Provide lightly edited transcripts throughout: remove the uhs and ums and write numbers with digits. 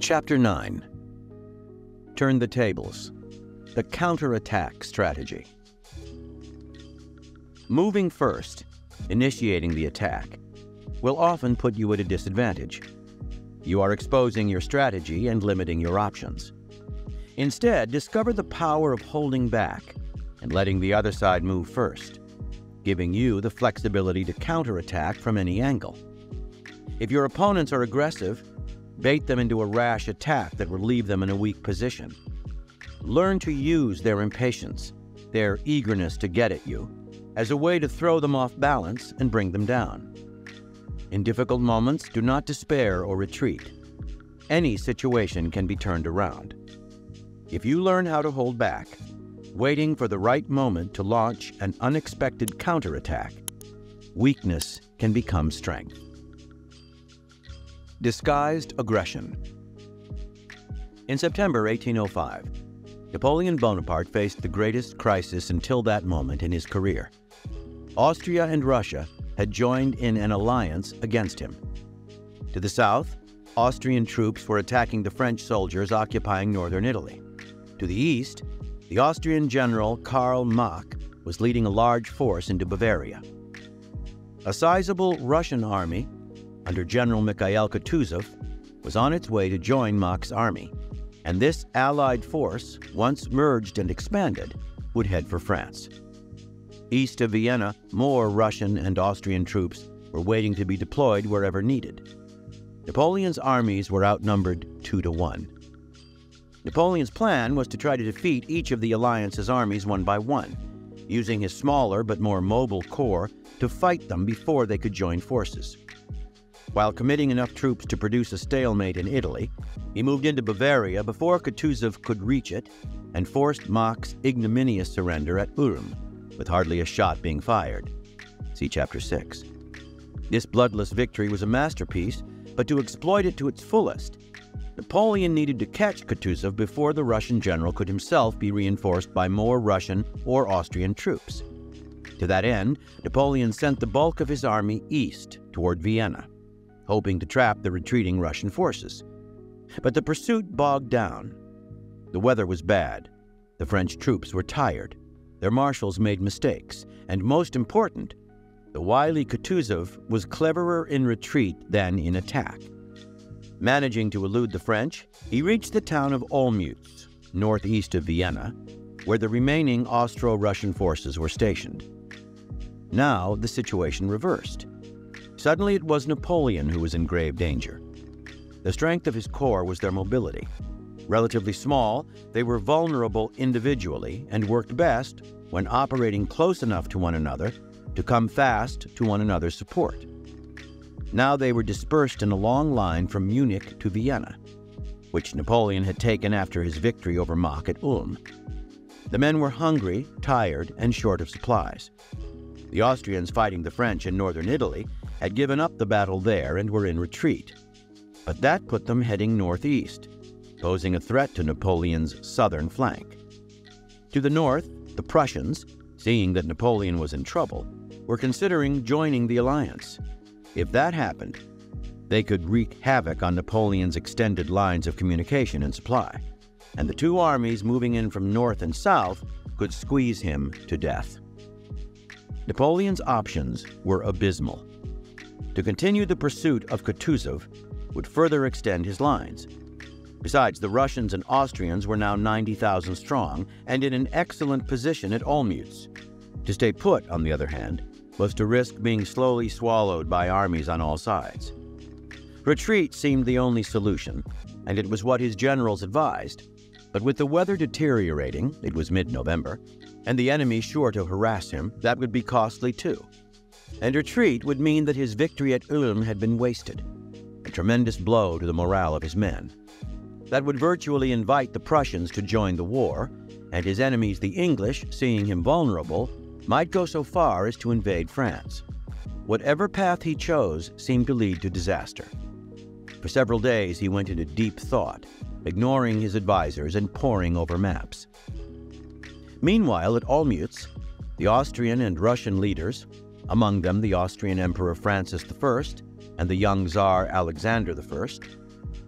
Chapter 9. Turn the tables. The counterattack strategy. Moving first, initiating the attack, will often put you at a disadvantage. You are exposing your strategy and limiting your options. Instead, discover the power of holding back and letting the other side move first, giving you the flexibility to counterattack from any angle. If your opponents are aggressive, bait them into a rash attack that will leave them in a weak position. Learn to use their impatience, their eagerness to get at you, as a way to throw them off balance and bring them down. In difficult moments, do not despair or retreat. Any situation can be turned around. If you learn how to hold back, waiting for the right moment to launch an unexpected counterattack, weakness can become strength. Disguised aggression. In September 1805, Napoleon Bonaparte faced the greatest crisis until that moment in his career. Austria and Russia had joined in an alliance against him. To the south, Austrian troops were attacking the French soldiers occupying northern Italy. To the east, the Austrian general Karl Marx was leading a large force into Bavaria. A sizable Russian army, under General Mikhail Kutuzov, was on its way to join Marx's army, and this allied force, once merged and expanded, would head for France. East of Vienna, more Russian and Austrian troops were waiting to be deployed wherever needed. Napoleon's armies were outnumbered 2-1. Napoleon's plan was to try to defeat each of the alliance's armies one by one, using his smaller but more mobile corps to fight them before they could join forces. While committing enough troops to produce a stalemate in Italy, he moved into Bavaria before Kutuzov could reach it and forced Marx's ignominious surrender at Ulm, with hardly a shot being fired. See Chapter 6. This bloodless victory was a masterpiece, but to exploit it to its fullest, Napoleon needed to catch Kutuzov before the Russian general could himself be reinforced by more Russian or Austrian troops. To that end, Napoleon sent the bulk of his army east toward Vienna, hoping to trap the retreating Russian forces. But the pursuit bogged down. The weather was bad, the French troops were tired, their marshals made mistakes, and most important, the wily Kutuzov was cleverer in retreat than in attack. Managing to elude the French, he reached the town of Olmütz, northeast of Vienna, where the remaining Austro-Russian forces were stationed. Now the situation reversed. Suddenly it was Napoleon who was in grave danger. The strength of his corps was their mobility. Relatively small, they were vulnerable individually and worked best when operating close enough to one another to come fast to one another's support. Now they were dispersed in a long line from Munich to Vienna, which Napoleon had taken after his victory over Marx at Ulm. The men were hungry, tired, and short of supplies. The Austrians fighting the French in northern Italy had given up the battle there and were in retreat. But that put them heading northeast, posing a threat to Napoleon's southern flank. To the north, the Prussians, seeing that Napoleon was in trouble, were considering joining the alliance. If that happened, they could wreak havoc on Napoleon's extended lines of communication and supply, and the two armies moving in from north and south could squeeze him to death. Napoleon's options were abysmal. To continue the pursuit of Kutuzov would further extend his lines. Besides, the Russians and Austrians were now 90,000 strong and in an excellent position at Olmütz. To stay put, on the other hand, was to risk being slowly swallowed by armies on all sides. Retreat seemed the only solution, and it was what his generals advised. But with the weather deteriorating, it was mid-November, and the enemy sure to harass him, that would be costly too. And retreat would mean that his victory at Ulm had been wasted, a tremendous blow to the morale of his men. That would virtually invite the Prussians to join the war, and his enemies, the English, seeing him vulnerable, might go so far as to invade France. Whatever path he chose seemed to lead to disaster. For several days he went into deep thought, ignoring his advisors and poring over maps. Meanwhile, at Olmütz, the Austrian and Russian leaders, among them the Austrian Emperor Francis I and the young Tsar Alexander I,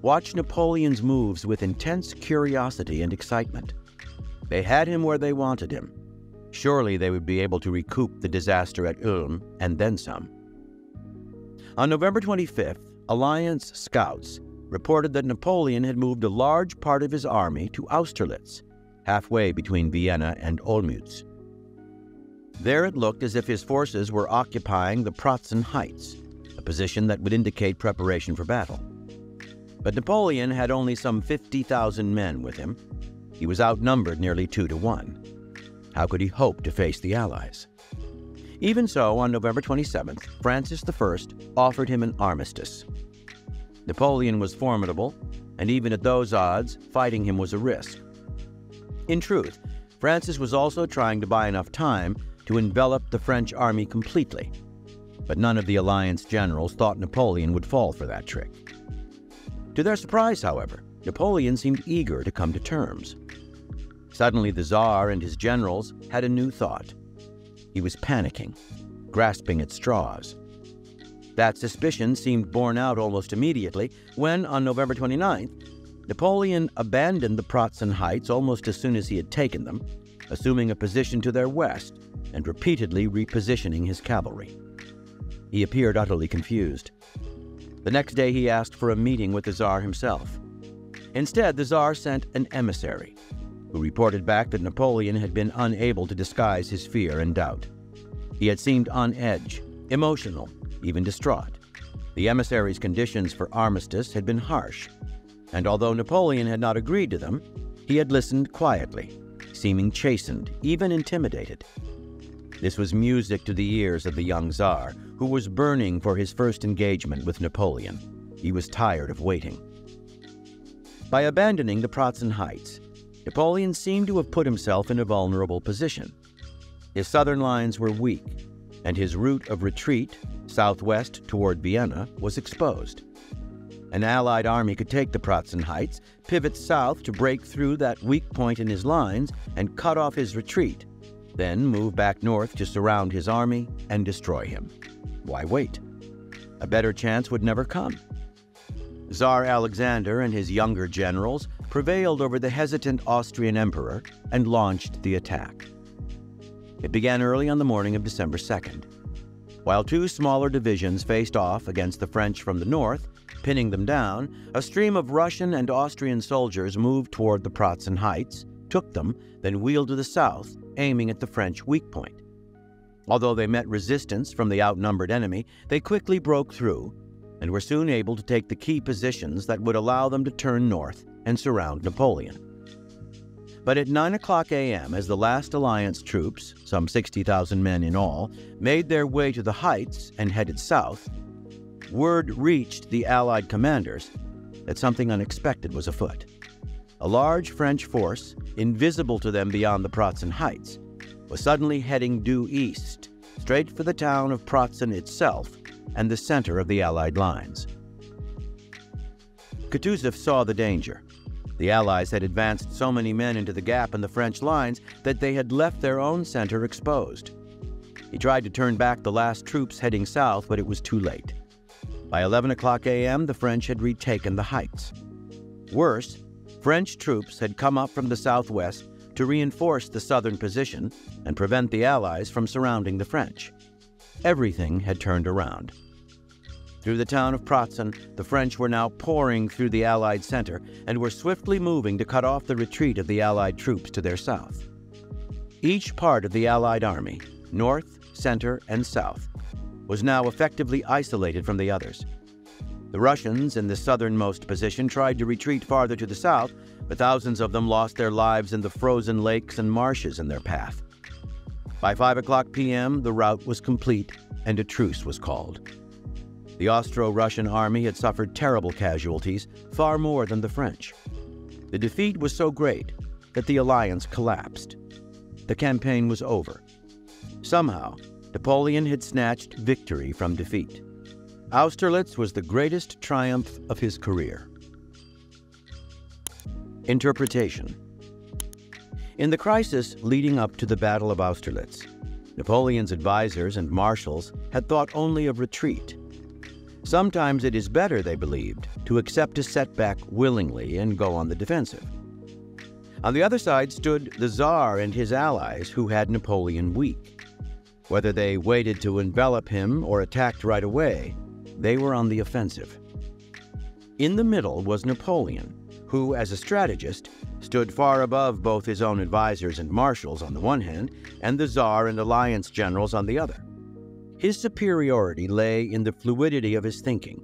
watched Napoleon's moves with intense curiosity and excitement. They had him where they wanted him. Surely they would be able to recoup the disaster at Ulm and then some. On November 25th, Alliance scouts reported that Napoleon had moved a large part of his army to Austerlitz, halfway between Vienna and Olmütz. There it looked as if his forces were occupying the Pratzen Heights, a position that would indicate preparation for battle. But Napoleon had only some 50,000 men with him. He was outnumbered nearly 2 to 1. How could he hope to face the Allies? Even so, on November 27th, Francis I offered him an armistice. Napoleon was formidable, and even at those odds, fighting him was a risk. In truth, Francis was also trying to buy enough time to envelop the French army completely, but none of the Alliance generals thought Napoleon would fall for that trick. To their surprise, however, Napoleon seemed eager to come to terms. Suddenly, the Tsar and his generals had a new thought. He was panicking, grasping at straws. That suspicion seemed borne out almost immediately when, on November 29th, Napoleon abandoned the Pratzen Heights almost as soon as he had taken them, assuming a position to their west and repeatedly repositioning his cavalry. He appeared utterly confused. The next day he asked for a meeting with the Tsar himself. Instead, the Tsar sent an emissary, who reported back that Napoleon had been unable to disguise his fear and doubt. He had seemed on edge, emotional, even distraught. The emissary's conditions for armistice had been harsh, and although Napoleon had not agreed to them, he had listened quietly, seeming chastened, even intimidated. This was music to the ears of the young Tsar, who was burning for his first engagement with Napoleon. He was tired of waiting. By abandoning the Pratzen Heights, Napoleon seemed to have put himself in a vulnerable position. His southern lines were weak, and his route of retreat, southwest toward Vienna, was exposed. An Allied army could take the Pratzen Heights, pivot south to break through that weak point in his lines and cut off his retreat, then move back north to surround his army and destroy him. Why wait? A better chance would never come. Tsar Alexander and his younger generals prevailed over the hesitant Austrian emperor and launched the attack. It began early on the morning of December 2nd. While two smaller divisions faced off against the French from the north, pinning them down, a stream of Russian and Austrian soldiers moved toward the Pratzen Heights, took them, then wheeled to the south, aiming at the French weak point. Although they met resistance from the outnumbered enemy, they quickly broke through and were soon able to take the key positions that would allow them to turn north and surround Napoleon. But at 9 a.m., as the last Alliance troops, some 60,000 men in all, made their way to the heights and headed south, word reached the Allied commanders that something unexpected was afoot. A large French force, invisible to them beyond the Pratzen Heights, was suddenly heading due east, straight for the town of Pratzen itself and the center of the Allied lines. Kutuzov saw the danger. The Allies had advanced so many men into the gap in the French lines that they had left their own center exposed. He tried to turn back the last troops heading south, but it was too late. By 11 a.m., the French had retaken the heights. Worse, French troops had come up from the southwest to reinforce the southern position and prevent the Allies from surrounding the French. Everything had turned around. Through the town of Pratzen, the French were now pouring through the Allied center and were swiftly moving to cut off the retreat of the Allied troops to their south. Each part of the Allied army, north, center, and south, was now effectively isolated from the others. The Russians in the southernmost position tried to retreat farther to the south, but thousands of them lost their lives in the frozen lakes and marshes in their path. By 5 p.m., the rout was complete and a truce was called. The Austro-Russian army had suffered terrible casualties, far more than the French. The defeat was so great that the alliance collapsed. The campaign was over. Somehow, Napoleon had snatched victory from defeat. Austerlitz was the greatest triumph of his career. Interpretation. In the crisis leading up to the Battle of Austerlitz, Napoleon's advisors and marshals had thought only of retreat. Sometimes it is better, they believed, to accept a setback willingly and go on the defensive. On the other side stood the Tsar and his allies, who had Napoleon weak. Whether they waited to envelop him or attacked right away, they were on the offensive. In the middle was Napoleon, who, as a strategist, stood far above both his own advisors and marshals on the one hand, and the Tsar and alliance generals on the other. His superiority lay in the fluidity of his thinking.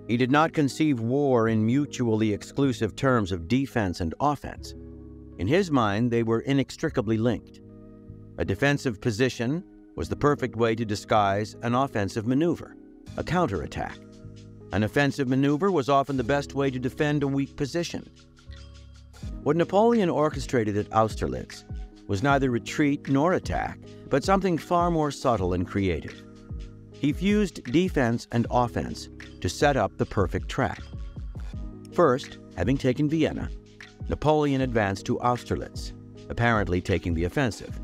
He did not conceive war in mutually exclusive terms of defense and offense. In his mind, they were inextricably linked. A defensive position was the perfect way to disguise an offensive maneuver, a counterattack. An offensive maneuver was often the best way to defend a weak position. What Napoleon orchestrated at Austerlitz was neither retreat nor attack, but something far more subtle and creative. He fused defense and offense to set up the perfect trap. First, having taken Vienna, Napoleon advanced to Austerlitz, apparently taking the offensive.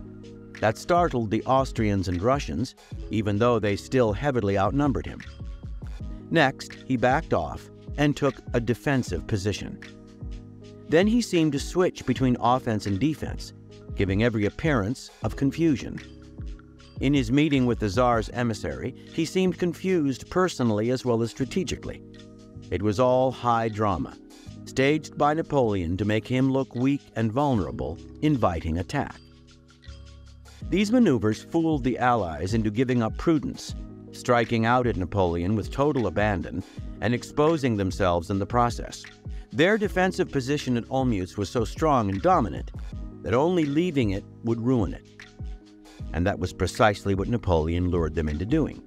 That startled the Austrians and Russians, even though they still heavily outnumbered him. Next, he backed off and took a defensive position. Then he seemed to switch between offense and defense, giving every appearance of confusion. In his meeting with the Tsar's emissary, he seemed confused personally as well as strategically. It was all high drama, staged by Napoleon to make him look weak and vulnerable, inviting attack. These maneuvers fooled the Allies into giving up prudence, striking out at Napoleon with total abandon and exposing themselves in the process. Their defensive position at Olmütz was so strong and dominant that only leaving it would ruin it. And that was precisely what Napoleon lured them into doing.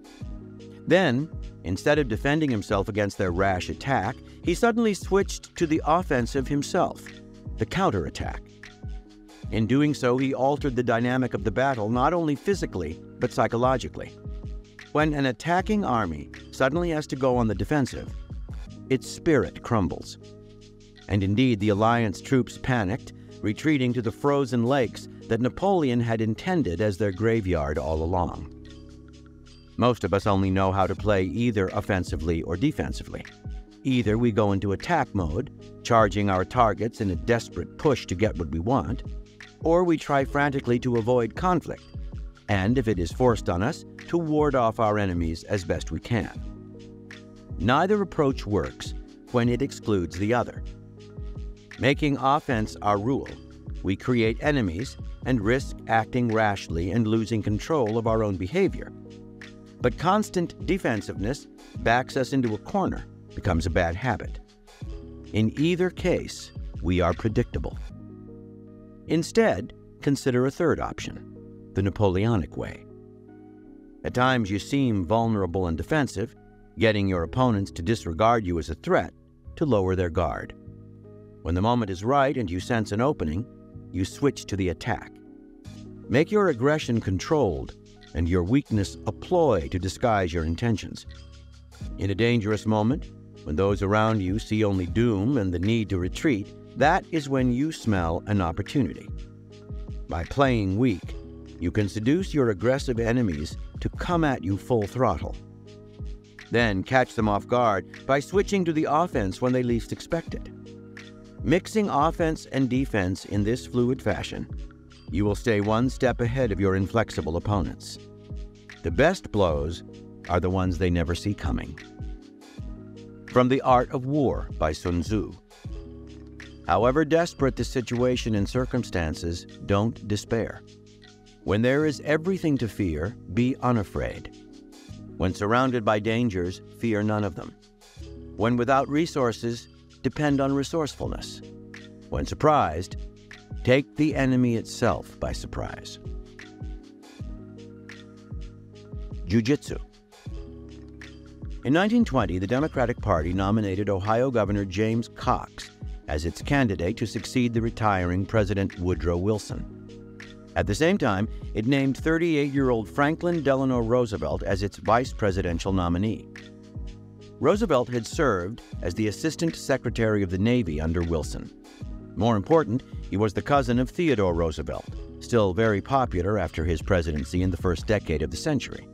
Then, instead of defending himself against their rash attack, he suddenly switched to the offensive himself, the counterattack. In doing so, he altered the dynamic of the battle not only physically, but psychologically. When an attacking army suddenly has to go on the defensive, its spirit crumbles. And indeed, the alliance troops panicked, retreating to the frozen lakes that Napoleon had intended as their graveyard all along. Most of us only know how to play either offensively or defensively. Either we go into attack mode, charging our targets in a desperate push to get what we want, or we try frantically to avoid conflict, and if it is forced on us, to ward off our enemies as best we can. Neither approach works when it excludes the other. Making offense our rule, we create enemies and risk acting rashly and losing control of our own behavior. But constant defensiveness backs us into a corner, becomes a bad habit. In either case, we are predictable. Instead, consider a third option, the Napoleonic way. At times you seem vulnerable and defensive, getting your opponents to disregard you as a threat, to lower their guard. When the moment is right and you sense an opening, you switch to the attack. Make your aggression controlled and your weakness a ploy to disguise your intentions. In a dangerous moment, when those around you see only doom and the need to retreat, that is when you smell an opportunity. By playing weak, you can seduce your aggressive enemies to come at you full throttle. Then catch them off guard by switching to the offense when they least expect it. Mixing offense and defense in this fluid fashion, you will stay one step ahead of your inflexible opponents. The best blows are the ones they never see coming. From The Art of War by Sun Tzu. However desperate the situation and circumstances, don't despair. When there is everything to fear, be unafraid. When surrounded by dangers, fear none of them. When without resources, depend on resourcefulness. When surprised, take the enemy itself by surprise. Jujitsu. In 1920, the Democratic Party nominated Ohio Governor James Cox as its candidate to succeed the retiring President Woodrow Wilson. At the same time, it named 38-year-old Franklin Delano Roosevelt as its vice presidential nominee. Roosevelt had served as the Assistant Secretary of the Navy under Wilson. More important, he was the cousin of Theodoore Roosevelt, still very popular after his presidency in the first decade of the century.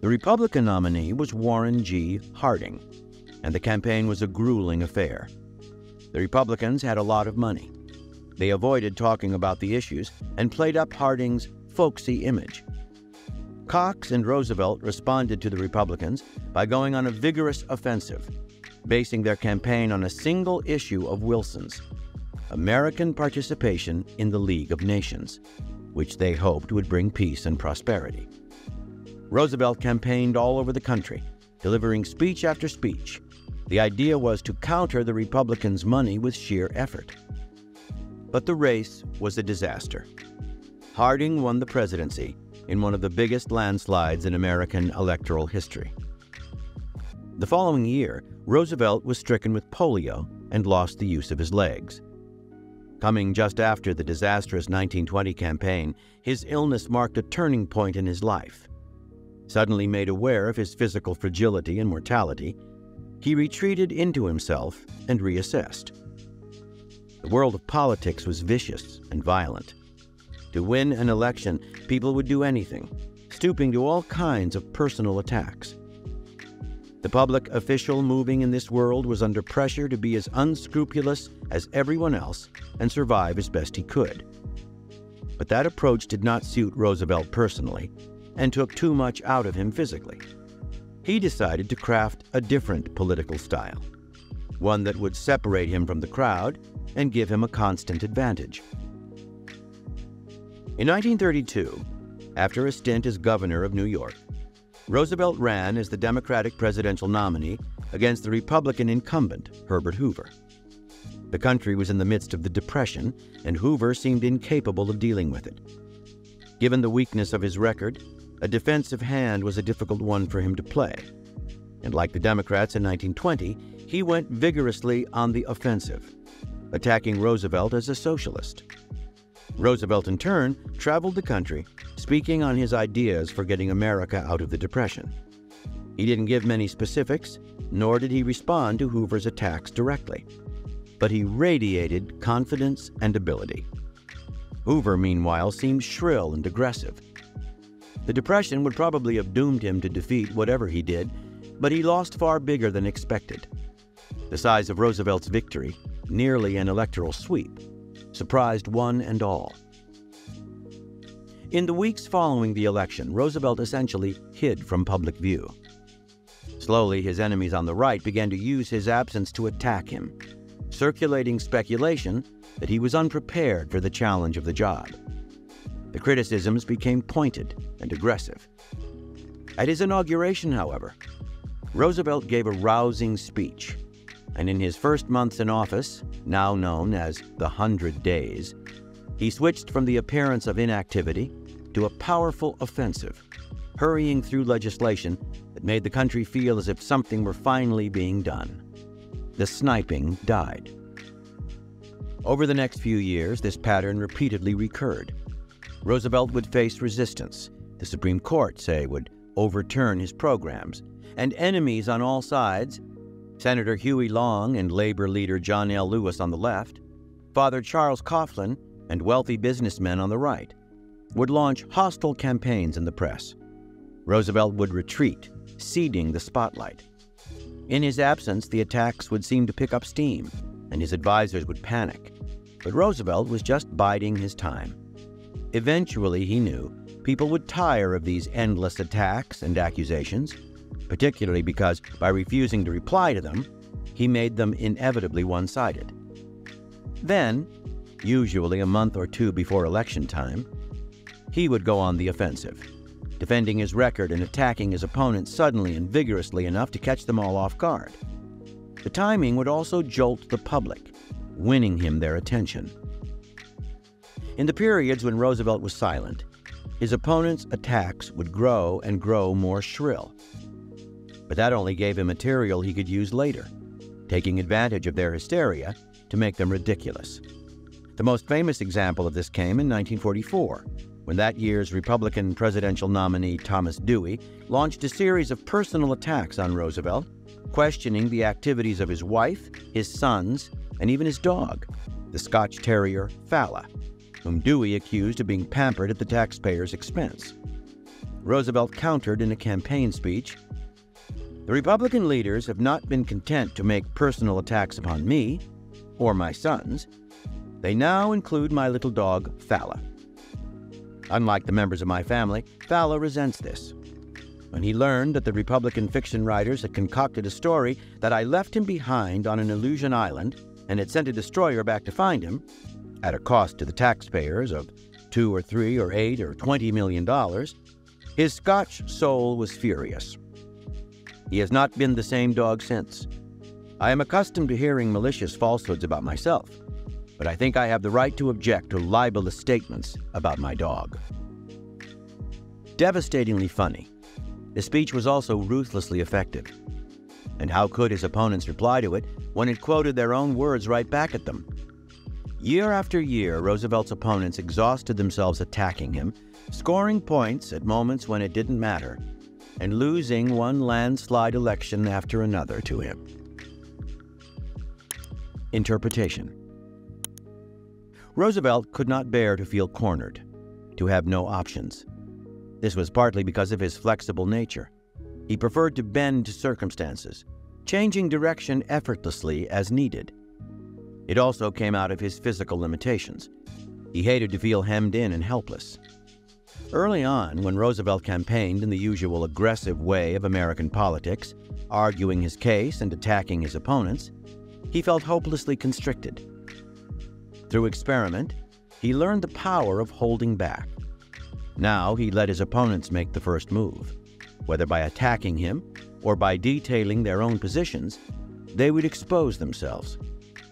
The Republican nominee was Warren G. Harding, and the campaign was a grueling affair. The Republicans had a lot of money. They avoided talking about the issues and played up Harding's folksy image. Cox and Roosevelt responded to the Republicans by going on a vigorous offensive, basing their campaign on a single issue of Wilson's, American participation in the League of Nations, which they hoped would bring peace and prosperity. Roosevelt campaigned all over the country, delivering speech after speech. The idea was to counter the Republicans' money with sheer effort. But the race was a disaster. Harding won the presidency in one of the biggest landslides in American electoral history. The following year, Roosevelt was stricken with polio and lost the use of his legs. Coming just after the disastrous 1920 campaign, his illness marked a turning point in his life. Suddenly made aware of his physical fragility and mortality, he retreated into himself and reassessed. The world of politics was vicious and violent. To win an election, people would do anything, stooping to all kinds of personal attacks. The public official moving in this world was under pressure to be as unscrupulous as everyone else and survive as best he could. But that approach did not suit Roosevelt personally and took too much out of him physically. He decided to craft a different political style, one that would separate him from the crowd and give him a constant advantage. In 1932, after a stint as governor of New York, Roosevelt ran as the Democratic presidential nominee against the Republican incumbent, Herbert Hoover. The country was in the midst of the Depression, and Hoover seemed incapable of dealing with it. Given the weakness of his record, a defensive hand was a difficult one for him to play. And like the Democrats in 1920, he went vigorously on the offensive, attacking Roosevelt as a socialist. Roosevelt, in turn, traveled the country, speaking on his ideas for getting America out of the Depression. He didn't give many specifics, nor did he respond to Hoover's attacks directly, but he radiated confidence and ability. Hoover, meanwhile, seemed shrill and aggressive. The Depression would probably have doomed him to defeat whatever he did, but he lost far bigger than expected. The size of Roosevelt's victory, nearly an electoral sweep, surprised one and all. In the weeks following the election, Roosevelt essentially hid from public view. Slowly, his enemies on the right began to use his absence to attack him, circulating speculation that he was unprepared for the challenge of the job. The criticisms became pointed and aggressive. At his inauguration, however, Roosevelt gave a rousing speech, and in his first months in office, now known as the 100 Days, he switched from the appearance of inactivity to a powerful offensive, hurrying through legislation that made the country feel as if something were finally being done. The sniping died. Over the next few years, this pattern repeatedly recurred. Roosevelt would face resistance. The Supreme Court, say, would overturn his programs, and enemies on all sides, Senator Huey Long and labor leader John L. Lewis on the left, Father Charles Coughlin, and wealthy businessmen on the right, would launch hostile campaigns in the press. Roosevelt would retreat, ceding the spotlight. In his absence, the attacks would seem to pick up steam, and his advisors would panic. But Roosevelt was just biding his time. Eventually, he knew, people would tire of these endless attacks and accusations, particularly because, by refusing to reply to them, he made them inevitably one-sided. Then, usually a month or two before election time, he would go on the offensive, defending his record and attacking his opponents suddenly and vigorously enough to catch them all off guard. The timing would also jolt the public, winning him their attention. In the periods when Roosevelt was silent, his opponents' attacks would grow and grow more shrill. But that only gave him material he could use later, taking advantage of their hysteria to make them ridiculous. The most famous example of this came in 1944, when that year's Republican presidential nominee Thomas Dewey launched a series of personal attacks on Roosevelt, questioning the activities of his wife, his sons, and even his dog, the Scotch Terrier Fala, whom Dewey accused of being pampered at the taxpayer's expense. Roosevelt countered in a campaign speech, "The Republican leaders have not been content to make personal attacks upon me or my sons. They now include my little dog, Fala. Unlike the members of my family, Fala resents this. When he learned that the Republican fiction writers had concocted a story that I left him behind on an Aleutian island and had sent a destroyer back to find him, at a cost to the taxpayers of $2 or $3 or $8 or $20 million, his Scotch soul was furious. He has not been the same dog since. I am accustomed to hearing malicious falsehoods about myself, but I think I have the right to object to libelous statements about my dog." Devastatingly funny, the speech was also ruthlessly effective. And how could his opponents reply to it when it quoted their own words right back at them? Year after year, Roosevelt's opponents exhausted themselves attacking him, scoring points at moments when it didn't matter, and losing one landslide election after another to him. Interpretation. Roosevelt could not bear to feel cornered, to have no options. This was partly because of his flexible nature. He preferred to bend to circumstances, changing direction effortlessly as needed. It also came out of his physical limitations. He hated to feel hemmed in and helpless. Early on, when Roosevelt campaigned in the usual aggressive way of American politics, arguing his case and attacking his opponents, he felt hopelessly constricted. Through experiment, he learned the power of holding back. Now he let his opponents make the first move. Whether by attacking him or by detailing their own positions, they would expose themselves,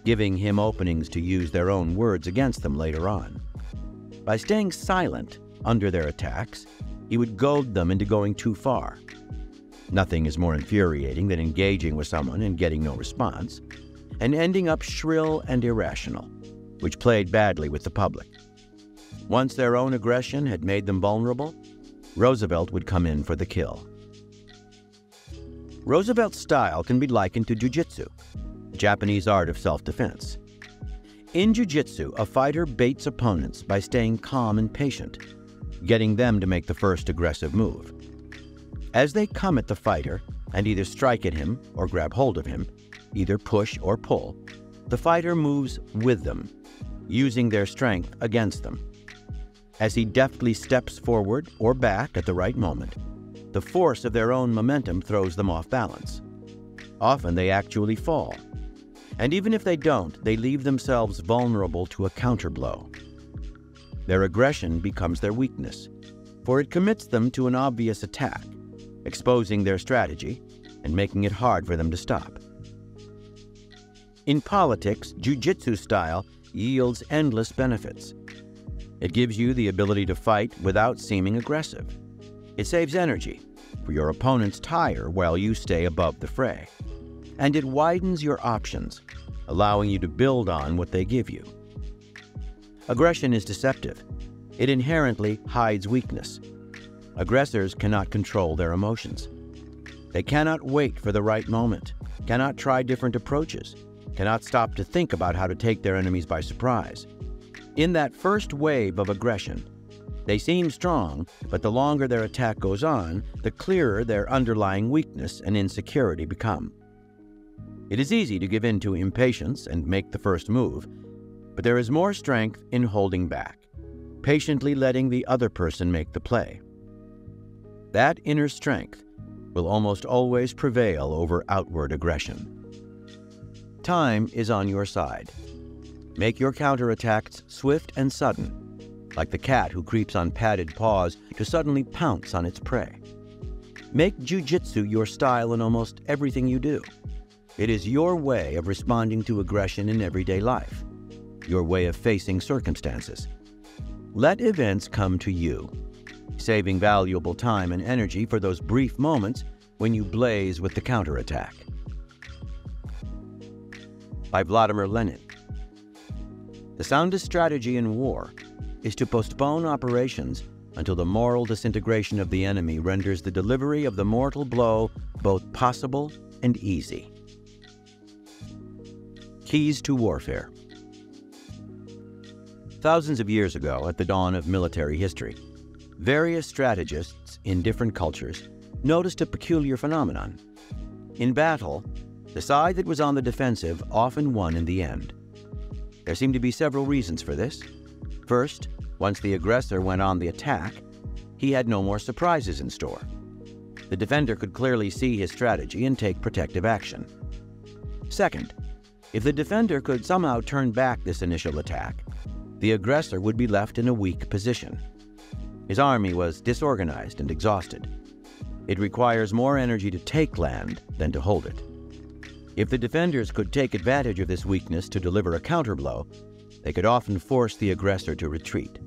giving him openings to use their own words against them later on. By staying silent under their attacks, he would goad them into going too far. Nothing is more infuriating than engaging with someone and getting no response, and ending up shrill and irrational, which played badly with the public. Once their own aggression had made them vulnerable, Roosevelt would come in for the kill. Roosevelt's style can be likened to Jujitsu, the Japanese art of self-defense. In Jujitsu, a fighter baits opponents by staying calm and patient, getting them to make the first aggressive move. As they come at the fighter and either strike at him or grab hold of him, either push or pull, the fighter moves with them, using their strength against them. As he deftly steps forward or back at the right moment, the force of their own momentum throws them off balance. Often they actually fall. And even if they don't, they leave themselves vulnerable to a counterblow. Their aggression becomes their weakness, for it commits them to an obvious attack, exposing their strategy and making it hard for them to stop. In politics, Jujitsu style yields endless benefits. It gives you the ability to fight without seeming aggressive. It saves energy, for your opponents tire while you stay above the fray. And it widens your options, allowing you to build on what they give you. Aggression is deceptive. It inherently hides weakness. Aggressors cannot control their emotions. They cannot wait for the right moment, cannot try different approaches, cannot stop to think about how to take their enemies by surprise. In that first wave of aggression, they seem strong, but the longer their attack goes on, the clearer their underlying weakness and insecurity become. It is easy to give in to impatience and make the first move, but there is more strength in holding back, patiently letting the other person make the play. That inner strength will almost always prevail over outward aggression. Time is on your side. Make your counterattacks swift and sudden, like the cat who creeps on padded paws to suddenly pounce on its prey. Make Jujitsu your style in almost everything you do. It is your way of responding to aggression in everyday life, your way of facing circumstances. Let events come to you, saving valuable time and energy for those brief moments when you blaze with the counterattack. By Vladimir Lenin. The soundest strategy in war is to postpone operations until the moral disintegration of the enemy renders the delivery of the mortal blow both possible and easy. Keys to warfare. Thousands of years ago, at the dawn of military history, various strategists in different cultures noticed a peculiar phenomenon. In battle, the side that was on the defensive often won in the end. There seemed to be several reasons for this. First, once the aggressor went on the attack, he had no more surprises in store. The defender could clearly see his strategy and take protective action. Second, if the defender could somehow turn back this initial attack, the aggressor would be left in a weak position. His army was disorganized and exhausted. It requires more energy to take land than to hold it. If the defenders could take advantage of this weakness to deliver a counterblow, they could often force the aggressor to retreat.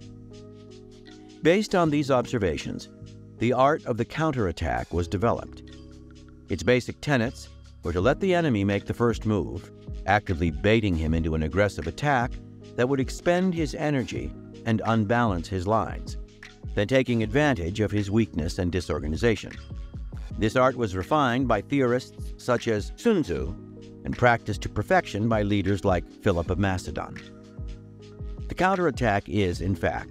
Based on these observations, the art of the counterattack was developed. Its basic tenets were to let the enemy make the first move, actively baiting him into an aggressive attack that would expend his energy and unbalance his lines, then taking advantage of his weakness and disorganization. This art was refined by theorists such as Sun Tzu and practiced to perfection by leaders like Philip of Macedon. The counterattack is, in fact,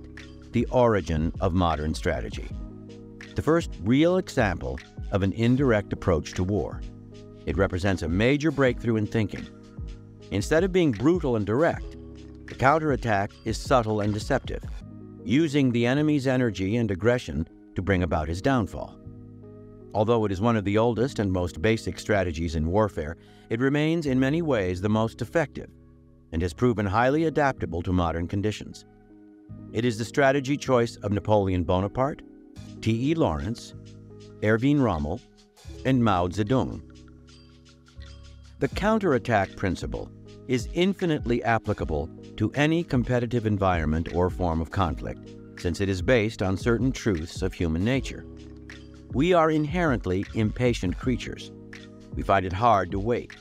the origin of modern strategy, the first real example of an indirect approach to war. It represents a major breakthrough in thinking. Instead of being brutal and direct, the counterattack is subtle and deceptive, using the enemy's energy and aggression to bring about his downfall. Although it is one of the oldest and most basic strategies in warfare, it remains in many ways the most effective and has proven highly adaptable to modern conditions. It is the strategy choice of Napoleon Bonaparte, T.E. Lawrence, Erwin Rommel, and Mao Zedong. The counterattack principle is infinitely applicable to any competitive environment or form of conflict, since it is based on certain truths of human nature. We are inherently impatient creatures. We find it hard to wait.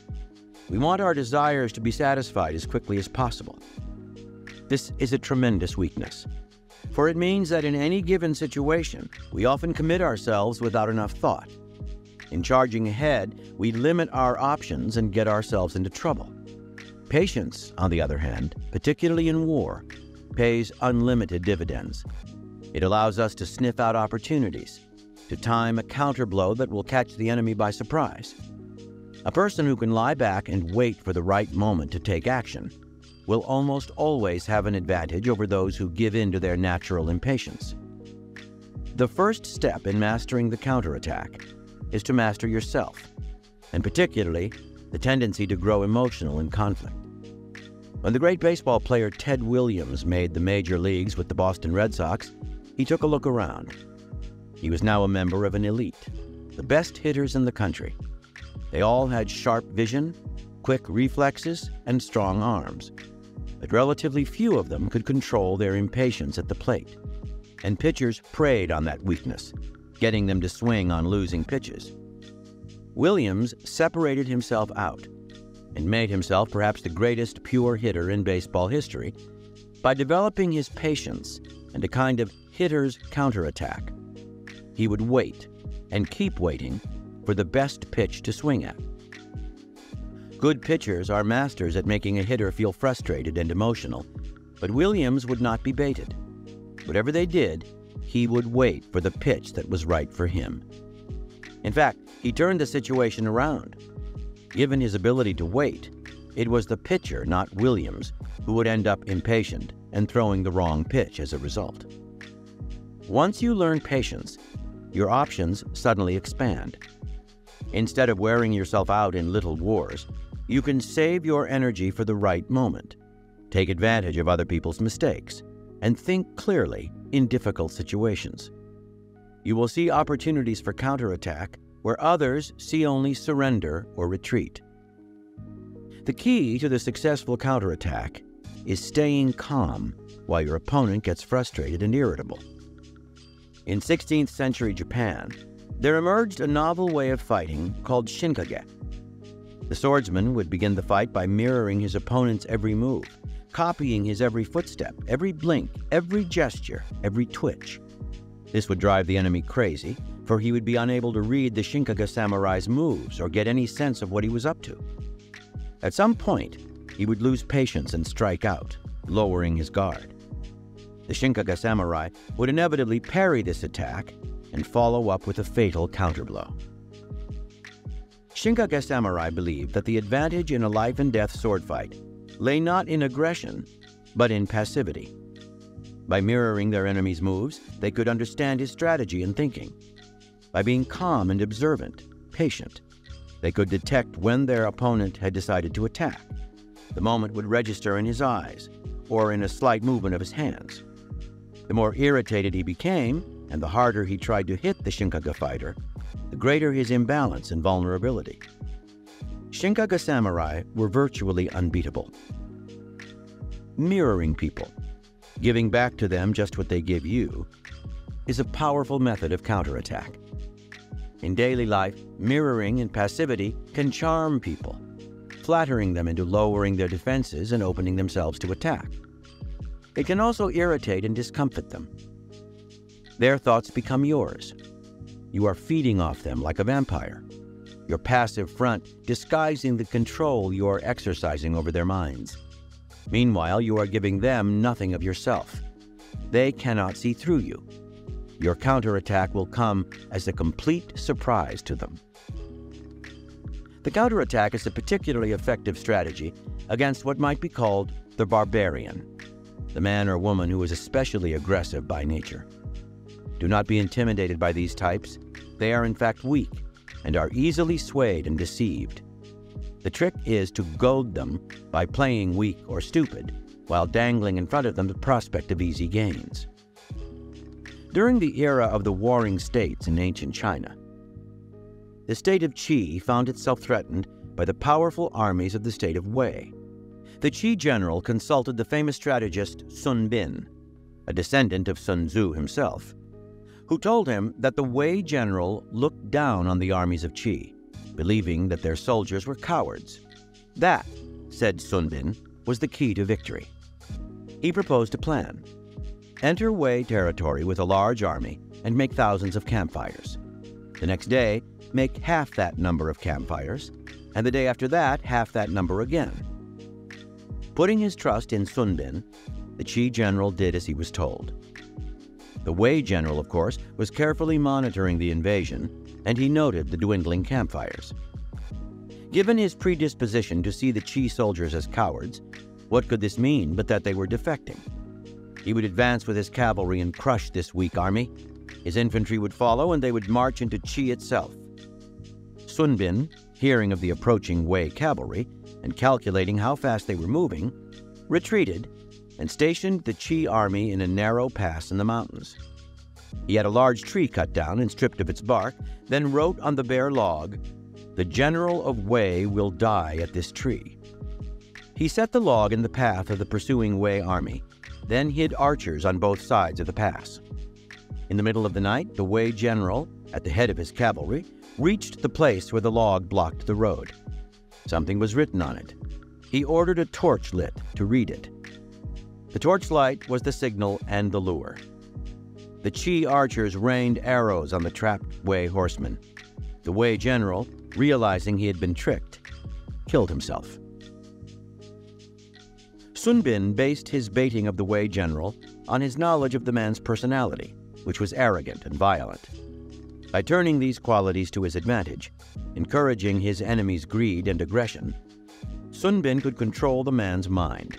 We want our desires to be satisfied as quickly as possible. This is a tremendous weakness, for it means that in any given situation, we often commit ourselves without enough thought. In charging ahead, we limit our options and get ourselves into trouble. Patience, on the other hand, particularly in war, pays unlimited dividends. It allows us to sniff out opportunities, to time a counterblow that will catch the enemy by surprise. A person who can lie back and wait for the right moment to take action will almost always have an advantage over those who give in to their natural impatience. The first step in mastering the counterattack is to master yourself, and particularly the tendency to grow emotional in conflict. When the great baseball player Ted Williams made the major leagues with the Boston Red Sox, he took a look around. He was now a member of an elite, the best hitters in the country. They all had sharp vision, quick reflexes, and strong arms. But relatively few of them could control their impatience at the plate, and pitchers preyed on that weakness, getting them to swing on losing pitches. Williams separated himself out and made himself perhaps the greatest pure hitter in baseball history by developing his patience and a kind of hitter's counterattack. He would wait and keep waiting for the best pitch to swing at. Good pitchers are masters at making a hitter feel frustrated and emotional, but Williams would not be baited. Whatever they did, he would wait for the pitch that was right for him. In fact, he turned the situation around. Given his ability to wait, it was the pitcher, not Williams, who would end up impatient and throwing the wrong pitch as a result. Once you learn patience, your options suddenly expand. Instead of wearing yourself out in little wars, you can save your energy for the right moment, take advantage of other people's mistakes, and think clearly in difficult situations. You will see opportunities for counterattack where others see only surrender or retreat. The key to the successful counterattack is staying calm while your opponent gets frustrated and irritable. In 16th century Japan, there emerged a novel way of fighting called shinkage. The swordsman would begin the fight by mirroring his opponent's every move, copying his every footstep, every blink, every gesture, every twitch. This would drive the enemy crazy, for he would be unable to read the shinkage samurai's moves or get any sense of what he was up to. At some point, he would lose patience and strike out, lowering his guard. The shinkage samurai would inevitably parry this attack and follow up with a fatal counterblow. Shinkage samurai believed that the advantage in a life-and-death sword fight lay not in aggression, but in passivity. By mirroring their enemy's moves, they could understand his strategy and thinking. By being calm and observant, patient, they could detect when their opponent had decided to attack. The moment would register in his eyes or in a slight movement of his hands. The more irritated he became, and the harder he tried to hit the Shinkage fighter, the greater his imbalance and vulnerability. Shinkage samurai were virtually unbeatable. Mirroring people, giving back to them just what they give you, is a powerful method of counterattack. In daily life, mirroring and passivity can charm people, flattering them into lowering their defenses and opening themselves to attack. It can also irritate and discomfort them. Their thoughts become yours. You are feeding off them like a vampire, your passive front disguising the control you are exercising over their minds. Meanwhile, you are giving them nothing of yourself. They cannot see through you. Your counterattack will come as a complete surprise to them. The counterattack is a particularly effective strategy against what might be called the barbarian, the man or woman who is especially aggressive by nature. Do not be intimidated by these types. They are in fact weak and are easily swayed and deceived. The trick is to goad them by playing weak or stupid while dangling in front of them the prospect of easy gains. During the era of the warring states in ancient China, the state of Qi found itself threatened by the powerful armies of the state of Wei. The Qi general consulted the famous strategist Sun Bin, a descendant of Sun Tzu himself, who told him that the Wei general looked down on the armies of Qi, believing that their soldiers were cowards. That, said Sun Bin, was the key to victory. He proposed a plan. Enter Wei territory with a large army and make thousands of campfires. The next day, make half that number of campfires, and the day after that, half that number again. Putting his trust in Sun Bin, the Qi general did as he was told. The Wei general, of course, was carefully monitoring the invasion, and he noted the dwindling campfires. Given his predisposition to see the Qi soldiers as cowards, what could this mean but that they were defecting? He would advance with his cavalry and crush this weak army. His infantry would follow, and they would march into Qi itself. Sun Bin, hearing of the approaching Wei cavalry and calculating how fast they were moving, retreated and stationed the Qi army in a narrow pass in the mountains. He had a large tree cut down and stripped of its bark, then wrote on the bare log, "The general of Wei will die at this tree." He set the log in the path of the pursuing Wei army, then hid archers on both sides of the pass. In the middle of the night, the Wei general, at the head of his cavalry, reached the place where the log blocked the road. Something was written on it. He ordered a torch lit to read it. The torchlight was the signal and the lure. The Qi archers rained arrows on the trapped Wei horsemen. The Wei general, realizing he had been tricked, killed himself. Sun Bin based his baiting of the Wei general on his knowledge of the man's personality, which was arrogant and violent. By turning these qualities to his advantage, encouraging his enemy's greed and aggression, Sun Bin could control the man's mind.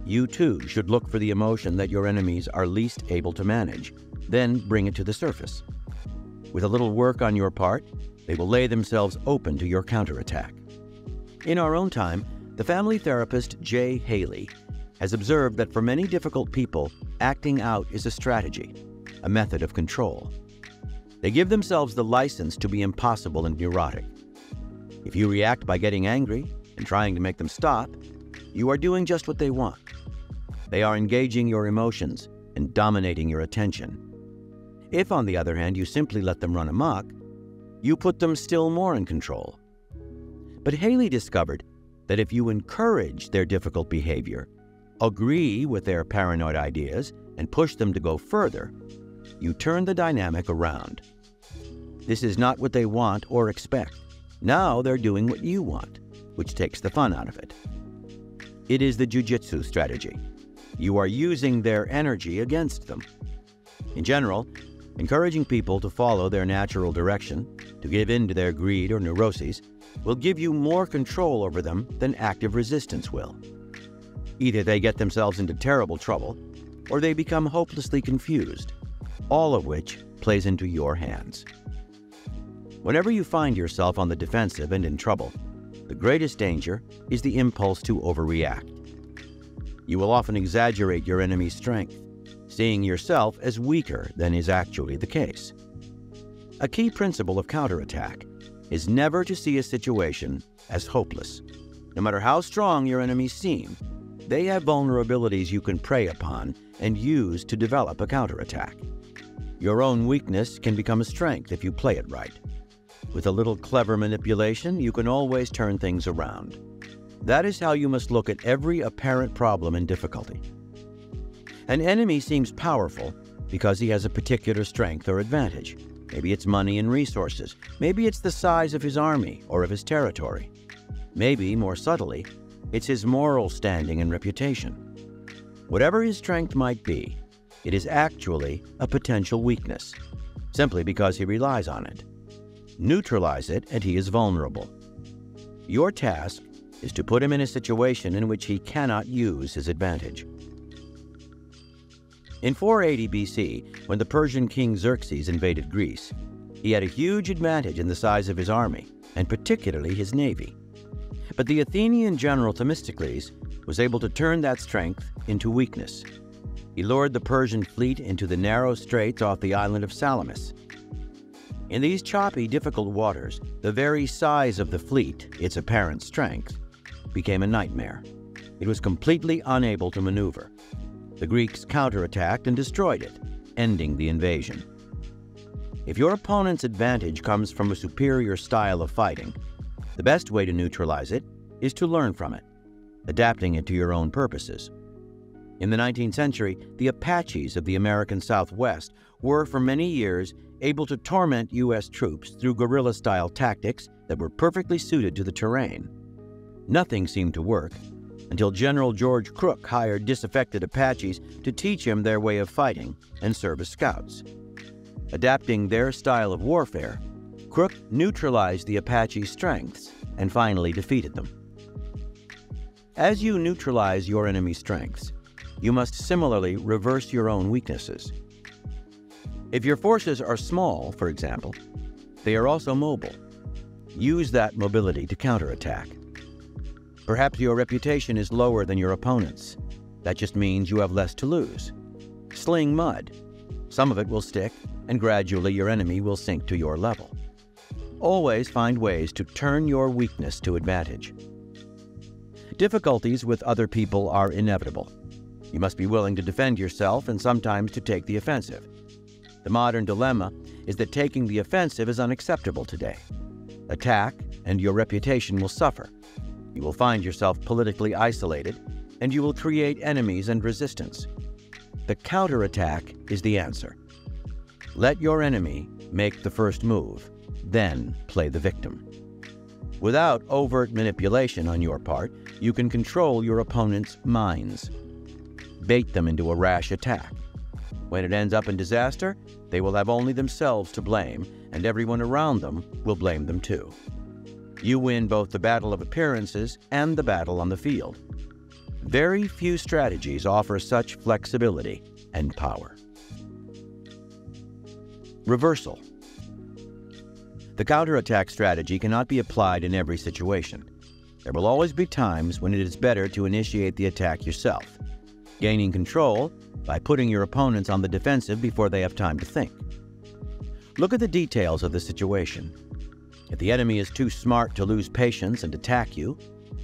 You too should look for the emotion that your enemies are least able to manage, then bring it to the surface. With a little work on your part, they will lay themselves open to your counterattack. In our own time, the family therapist J. Haley has observed that for many difficult people, acting out is a strategy, a method of control. They give themselves the license to be impossible and neurotic. If you react by getting angry and trying to make them stop, you are doing just what they want. They are engaging your emotions and dominating your attention. If, on the other hand, you simply let them run amok, you put them still more in control. But Haley discovered that if you encourage their difficult behavior, agree with their paranoid ideas, and push them to go further, you turn the dynamic around. This is not what they want or expect. Now they're doing what you want, which takes the fun out of it. It is the Jujitsu strategy. You are using their energy against them. In general, Encouraging people to follow their natural direction, to give in to their greed or neuroses, will give you more control over them than active resistance will. Either they get themselves into terrible trouble, or they become hopelessly confused, all of which plays into your hands. Whenever you find yourself on the defensive and in trouble, the greatest danger is the impulse to overreact. You will often exaggerate your enemy's strength, seeing yourself as weaker than is actually the case. A key principle of counterattack is never to see a situation as hopeless. No matter how strong your enemies seem, they have vulnerabilities you can prey upon and use to develop a counterattack. Your own weakness can become a strength if you play it right. With a little clever manipulation, you can always turn things around. That is how you must look at every apparent problem and difficulty. An enemy seems powerful because he has a particular strength or advantage. Maybe it's money and resources. Maybe it's the size of his army or of his territory. Maybe, more subtly, it's his moral standing and reputation. Whatever his strength might be, it is actually a potential weakness, simply because he relies on it. Neutralize it and he is vulnerable. Your task is to put him in a situation in which he cannot use his advantage. In 480 BC, when the Persian king Xerxes invaded Greece, he had a huge advantage in the size of his army, and particularly his navy. But the Athenian general Themistocles was able to turn that strength into weakness. He lured the Persian fleet into the narrow straits off the island of Salamis. In these choppy, difficult waters, the very size of the fleet, its apparent strength, became a nightmare. It was completely unable to maneuver. The Greeks counterattacked and destroyed it, ending the invasion. If your opponent's advantage comes from a superior style of fighting, the best way to neutralize it is to learn from it, adapting it to your own purposes. In the 19th century, the Apaches of the American Southwest were for many years able to torment U.S. troops through guerrilla-style tactics that were perfectly suited to the terrain. Nothing seemed to work until General George Crook hired disaffected Apaches to teach him their way of fighting and serve as scouts. Adapting their style of warfare, Crook neutralized the Apaches' strengths and finally defeated them. As you neutralize your enemy's strengths, you must similarly reverse your own weaknesses. If your forces are small, for example, they are also mobile. Use that mobility to counterattack. Perhaps your reputation is lower than your opponent's. That just means you have less to lose. Sling mud. Some of it will stick, and gradually your enemy will sink to your level. Always find ways to turn your weakness to advantage. Difficulties with other people are inevitable. You must be willing to defend yourself and sometimes to take the offensive. The modern dilemma is that taking the offensive is unacceptable today. Attack, and your reputation will suffer. You will find yourself politically isolated, and you will create enemies and resistance. The counterattack is the answer. Let your enemy make the first move, then play the victim. Without overt manipulation on your part, you can control your opponent's minds. Bait them into a rash attack. When it ends up in disaster, they will have only themselves to blame, and everyone around them will blame them too. You win both the battle of appearances and the battle on the field. Very few strategies offer such flexibility and power. Reversal. The counterattack strategy cannot be applied in every situation. There will always be times when it is better to initiate the attack yourself, gaining control by putting your opponents on the defensive before they have time to think. Look at the details of the situation. If the enemy is too smart to lose patience and attack you,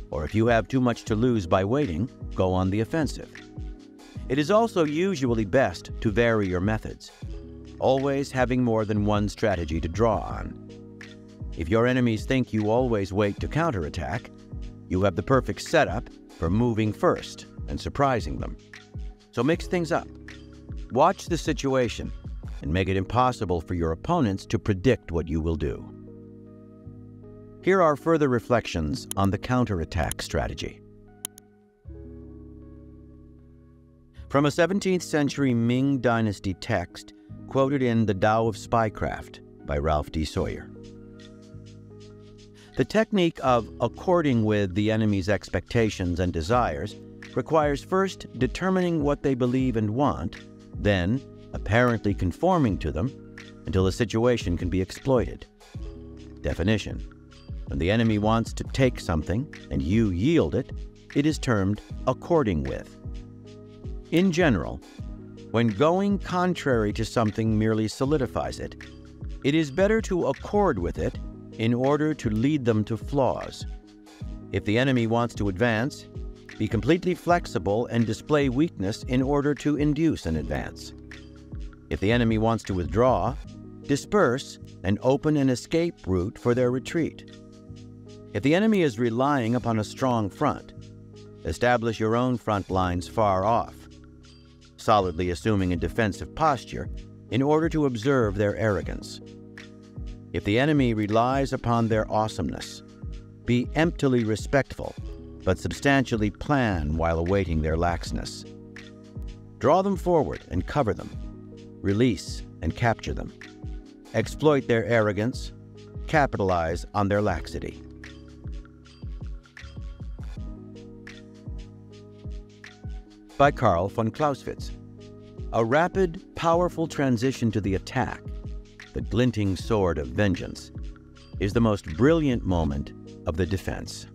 or if you have too much to lose by waiting, go on the offensive. It is also usually best to vary your methods, always having more than one strategy to draw on. If your enemies think you always wait to counterattack, you have the perfect setup for moving first and surprising them. So mix things up. Watch the situation and make it impossible for your opponents to predict what you will do. Here are further reflections on the counterattack strategy. From a 17th century Ming Dynasty text, quoted in The Tao of Spycraft by Ralph D. Sawyer. The technique of according with the enemy's expectations and desires requires first determining what they believe and want, then apparently conforming to them until the situation can be exploited. Definition: when the enemy wants to take something and you yield it, it is termed according with. In general, when going contrary to something merely solidifies it, it is better to accord with it in order to lead them to flaws. If the enemy wants to advance, be completely flexible and display weakness in order to induce an advance. If the enemy wants to withdraw, disperse and open an escape route for their retreat. If the enemy is relying upon a strong front, establish your own front lines far off, solidly assuming a defensive posture in order to observe their arrogance. If the enemy relies upon their awesomeness, be emptily respectful, but substantially plan while awaiting their laxness. Draw them forward and cover them. Release and capture them. Exploit their arrogance. Capitalize on their laxity. By Karl von Clausewitz. A rapid, powerful transition to the attack, the glinting sword of vengeance, is the most brilliant moment of the defense.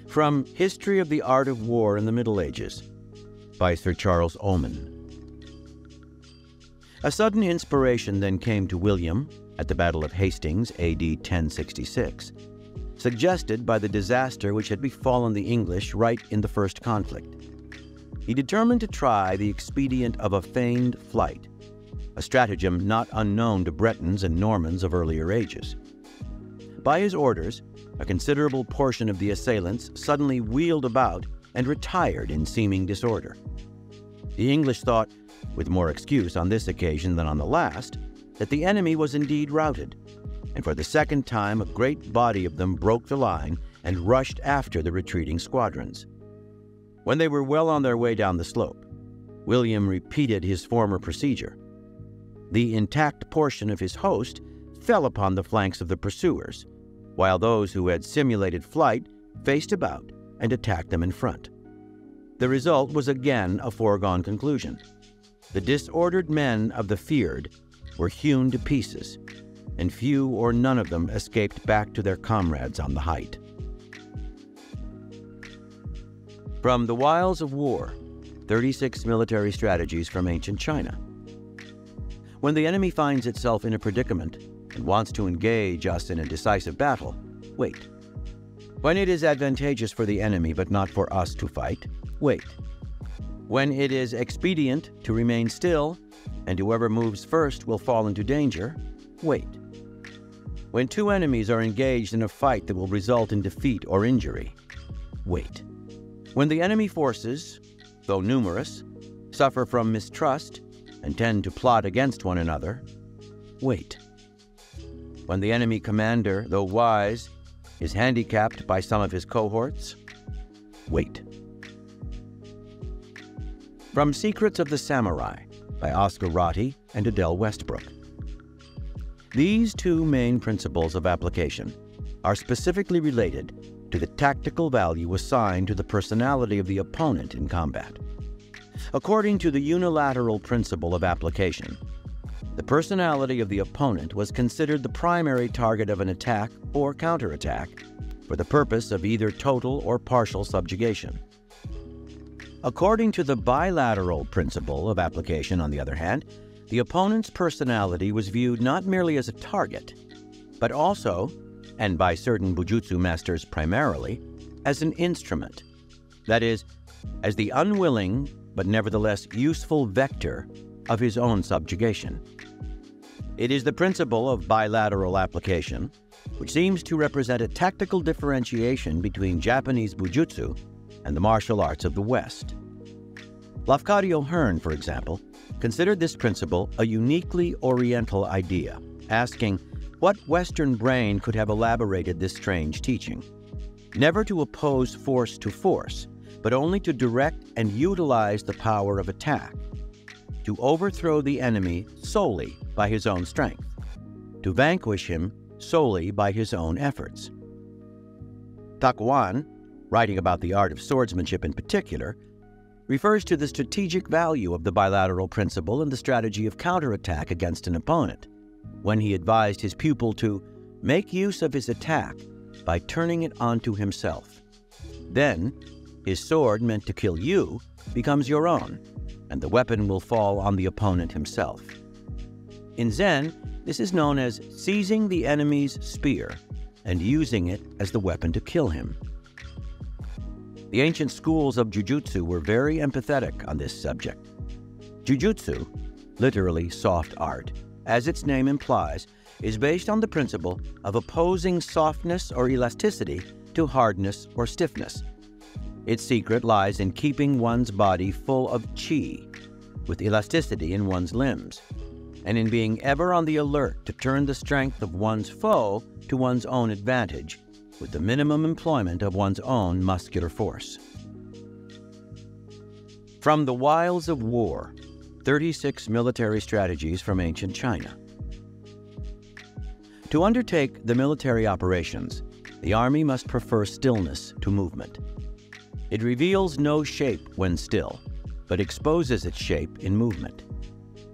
From History of the Art of War in the Middle Ages, by Sir Charles Oman. A sudden inspiration then came to William at the Battle of Hastings, AD 1066, suggested by the disaster which had befallen the English right in the first conflict. He determined to try the expedient of a feigned flight, a stratagem not unknown to Bretons and Normans of earlier ages. By his orders, a considerable portion of the assailants suddenly wheeled about and retired in seeming disorder. The English thought, with more excuse on this occasion than on the last, that the enemy was indeed routed, and for the second time a great body of them broke the line and rushed after the retreating squadrons. When they were well on their way down the slope, William repeated his former procedure. The intact portion of his host fell upon the flanks of the pursuers, while those who had simulated flight faced about and attacked them in front. The result was again a foregone conclusion. The disordered men of the feared were hewn to pieces, and few or none of them escaped back to their comrades on the height. From The Wiles of War, 36 Military Strategies from Ancient China. When the enemy finds itself in a predicament and wants to engage us in a decisive battle, wait. When it is advantageous for the enemy but not for us to fight, wait. When it is expedient to remain still, and whoever moves first will fall into danger, wait. When two enemies are engaged in a fight that will result in defeat or injury, wait. When the enemy forces, though numerous, suffer from mistrust and tend to plot against one another, wait. When the enemy commander, though wise, is handicapped by some of his cohorts, wait. From Secrets of the Samurai by Oscar Ratti and Adele Westbrook. These two main principles of application are specifically related to the tactical value assigned to the personality of the opponent in combat. According to the unilateral principle of application, the personality of the opponent was considered the primary target of an attack or counterattack for the purpose of either total or partial subjugation. According to the bilateral principle of application, on the other hand, the opponent's personality was viewed not merely as a target, but also, and by certain Jujitsu masters primarily, as an instrument, that is, as the unwilling but nevertheless useful vector of his own subjugation. It is the principle of bilateral application which seems to represent a tactical differentiation between Japanese Jujitsu and the martial arts of the West. Lafcadio Hearn, for example, considered this principle a uniquely Oriental idea, asking what Western brain could have elaborated this strange teaching. Never to oppose force to force, but only to direct and utilize the power of attack, to overthrow the enemy solely by his own strength, to vanquish him solely by his own efforts. Takuan, writing about the art of swordsmanship in particular, refers to the strategic value of the bilateral principle and the strategy of counterattack against an opponent, when he advised his pupil to make use of his attack by turning it onto himself. Then, his sword meant to kill you becomes your own, and the weapon will fall on the opponent himself. In Zen, this is known as seizing the enemy's spear and using it as the weapon to kill him. The ancient schools of Jujitsu were very empathetic on this subject. Jujitsu, literally soft art, as its name implies, is based on the principle of opposing softness or elasticity to hardness or stiffness. Its secret lies in keeping one's body full of qi, with elasticity in one's limbs, and in being ever on the alert to turn the strength of one's foe to one's own advantage, with the minimum employment of one's own muscular force. From the Wiles of War, 36 military strategies from ancient China. To undertake the military operations, the army must prefer stillness to movement. It reveals no shape when still, but exposes its shape in movement.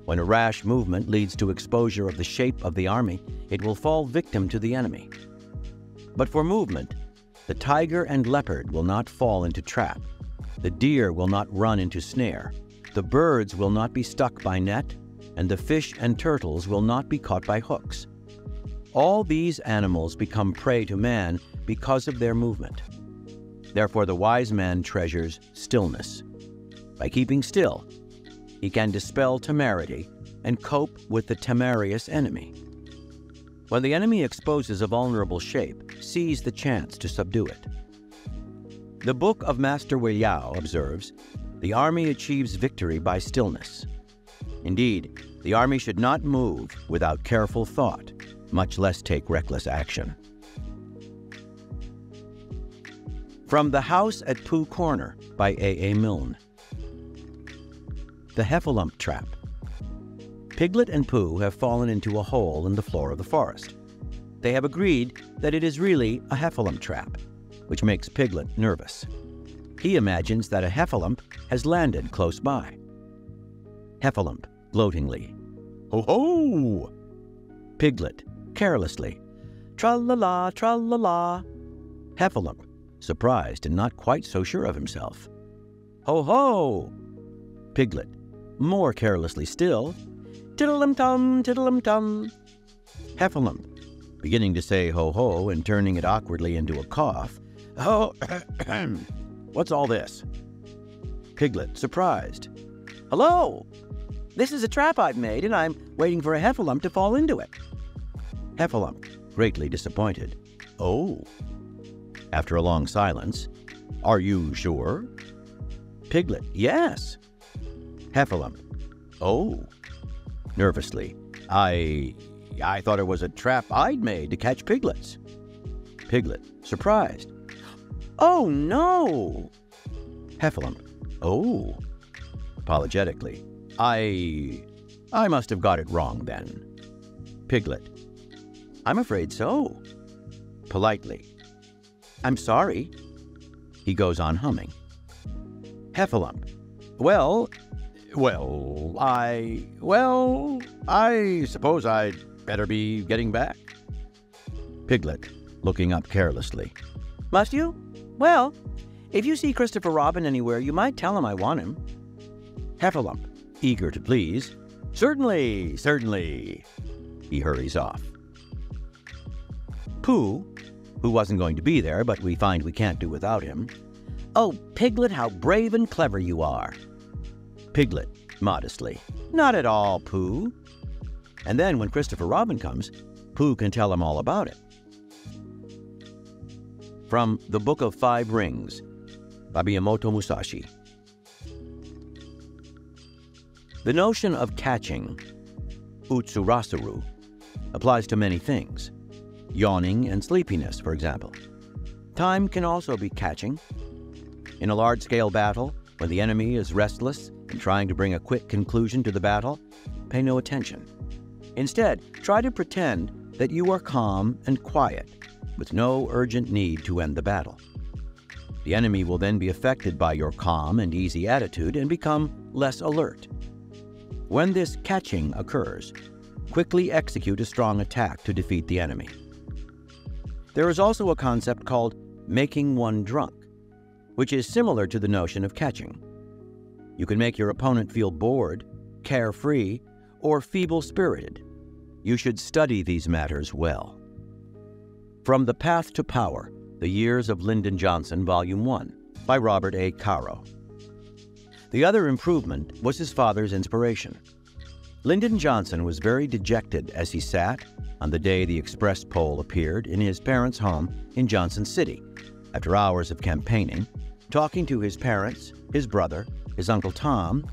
When a rash movement leads to exposure of the shape of the army, it will fall victim to the enemy. But for movement, the tiger and leopard will not fall into trap, the deer will not run into snare, the birds will not be stuck by net, and the fish and turtles will not be caught by hooks. All these animals become prey to man because of their movement. Therefore, the wise man treasures stillness. By keeping still, he can dispel temerity and cope with the temerarious enemy. When the enemy exposes a vulnerable shape, seize the chance to subdue it. The Book of Master Wei Yao observes, the army achieves victory by stillness. Indeed, the army should not move without careful thought, much less take reckless action. From The House at Pooh Corner by A. Milne. The Heffalump Trap. Piglet and Pooh have fallen into a hole in the floor of the forest. They have agreed that it is really a heffalump trap, which makes Piglet nervous. He imagines that a heffalump has landed close by. Heffalump, gloatingly, "Ho ho!" Piglet, carelessly, "Tra-la-la, tra-la-la." Heffalump, surprised and not quite so sure of himself, "Ho ho!" Piglet, more carelessly still, "Tiddle-um-tum, tiddle-um-tum." Heffalump, beginning to say ho-ho and turning it awkwardly into a cough, "Oh, what's all this?" Piglet, surprised, "Hello! This is a trap I've made, and I'm waiting for a heffalump to fall into it." Heffalump, greatly disappointed, "Oh." After a long silence, "Are you sure?" Piglet, "Yes." Heffalump, "Oh." Nervously, I thought it was a trap I'd made to catch piglets." Piglet, surprised, "Oh, no." Heffalump, "Oh." Apologetically, I must have got it wrong then." Piglet, "I'm afraid so." Politely, "I'm sorry." He goes on humming. Heffalump, I suppose I'd better be getting back." Piglet, looking up carelessly, "Must you? Well, if you see Christopher Robin anywhere, you might tell him I want him." Heffalump, eager to please, "Certainly, certainly." He hurries off. Pooh, who wasn't going to be there, but we find we can't do without him, "Oh, Piglet, how brave and clever you are." Piglet, modestly, "Not at all, Pooh." And then when Christopher Robin comes, Pooh can tell him all about it. From The Book of Five Rings by Miyamoto Musashi. The notion of catching, utsurasuru, applies to many things. Yawning and sleepiness, for example. Time can also be catching. In a large-scale battle, when the enemy is restless and trying to bring a quick conclusion to the battle, pay no attention. Instead, try to pretend that you are calm and quiet, with no urgent need to end the battle. The enemy will then be affected by your calm and easy attitude and become less alert. When this catching occurs, quickly execute a strong attack to defeat the enemy. There is also a concept called making one drunk, which is similar to the notion of catching. You can make your opponent feel bored, carefree, or feeble-spirited. You should study these matters well. From The Path to Power, The Years of Lyndon Johnson, Volume 1, by Robert A. Caro. The other improvement was his father's inspiration. Lyndon Johnson was very dejected as he sat, on the day the express poll appeared, in his parents' home in Johnson City, after hours of campaigning, talking to his parents, his brother, his Uncle Tom,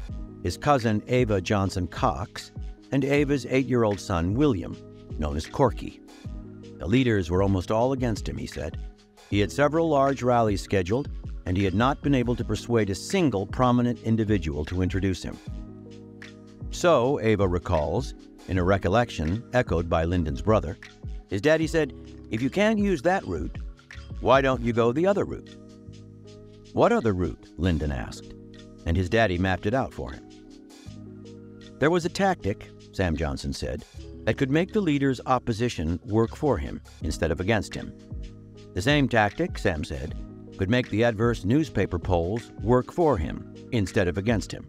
his cousin Ava Johnson Cox, and Ava's 8-year-old son William, known as Corky. The leaders were almost all against him, he said. He had several large rallies scheduled, and he had not been able to persuade a single prominent individual to introduce him. So, Ava recalls, in a recollection echoed by Lyndon's brother, his daddy said, "If you can't use that route, why don't you go the other route?" "What other route?" Lyndon asked, and his daddy mapped it out for him. There was a tactic, Sam Johnson said, that could make the leader's opposition work for him instead of against him. The same tactic, Sam said, could make the adverse newspaper polls work for him instead of against him.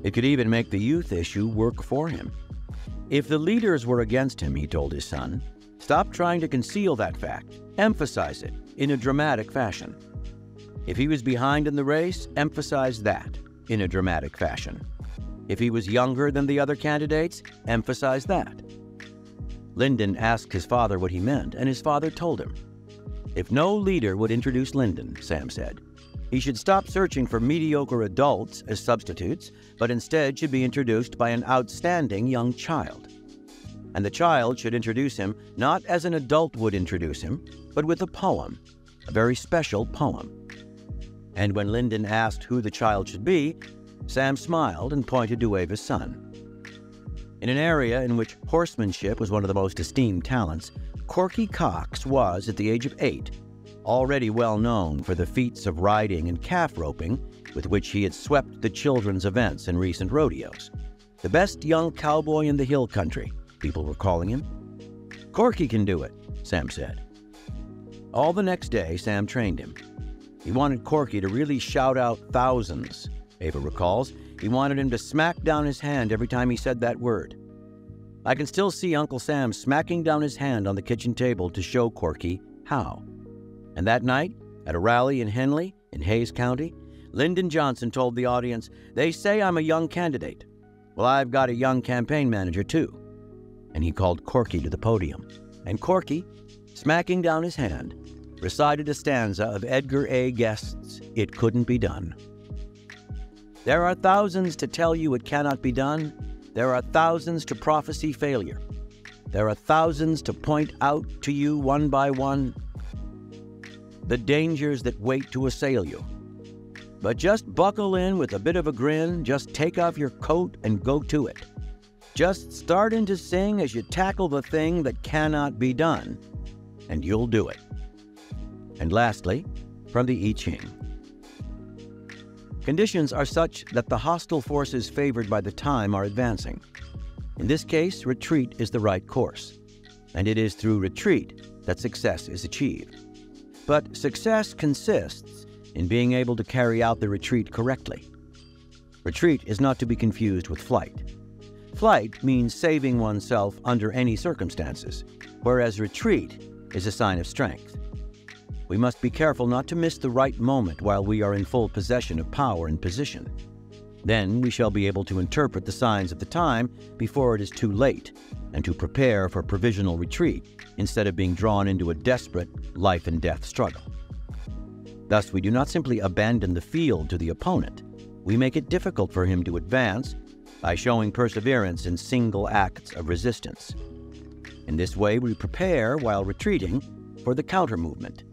It could even make the youth issue work for him. If the leaders were against him, he told his son, stop trying to conceal that fact. Emphasize it in a dramatic fashion. If he was behind in the race, emphasize that in a dramatic fashion. If he was younger than the other candidates, emphasize that. Lyndon asked his father what he meant, and his father told him. If no leader would introduce Lyndon, Sam said, he should stop searching for mediocre adults as substitutes, but instead should be introduced by an outstanding young child. And the child should introduce him not as an adult would introduce him, but with a poem, a very special poem. And when Lyndon asked who the child should be, Sam smiled and pointed to Ava's son. In an area in which horsemanship was one of the most esteemed talents, Corky Cox was, at the age of 8, already well known for the feats of riding and calf roping with which he had swept the children's events in recent rodeos. The best young cowboy in the hill country, people were calling him. Corky can do it, Sam said. All the next day, Sam trained him. He wanted Corky to really shout out thousands, Ava recalls. He wanted him to smack down his hand every time he said that word. I can still see Uncle Sam smacking down his hand on the kitchen table to show Corky how. And that night, at a rally in Henley, in Hayes County, Lyndon Johnson told the audience, "They say I'm a young candidate. Well, I've got a young campaign manager, too." And he called Corky to the podium. And Corky, smacking down his hand, recited a stanza of Edgar A. Guest's "It Couldn't Be Done." There are thousands to tell you it cannot be done. There are thousands to prophesy failure. There are thousands to point out to you one by one the dangers that wait to assail you. But just buckle in with a bit of a grin, just take off your coat and go to it. Just start in to sing as you tackle the thing that cannot be done, and you'll do it. And lastly, from the I Ching. Conditions are such that the hostile forces favored by the time are advancing. In this case, retreat is the right course, and it is through retreat that success is achieved. But success consists in being able to carry out the retreat correctly. Retreat is not to be confused with flight. Flight means saving oneself under any circumstances, whereas retreat is a sign of strength. We must be careful not to miss the right moment while we are in full possession of power and position. Then we shall be able to interpret the signs of the time before it is too late, and to prepare for provisional retreat instead of being drawn into a desperate life and death struggle. Thus, we do not simply abandon the field to the opponent. We make it difficult for him to advance by showing perseverance in single acts of resistance. In this way, we prepare, while retreating, for the counter-movement.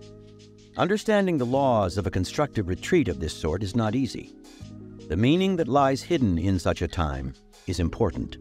Understanding the laws of a constructive retreat of this sort is not easy. The meaning that lies hidden in such a time is important.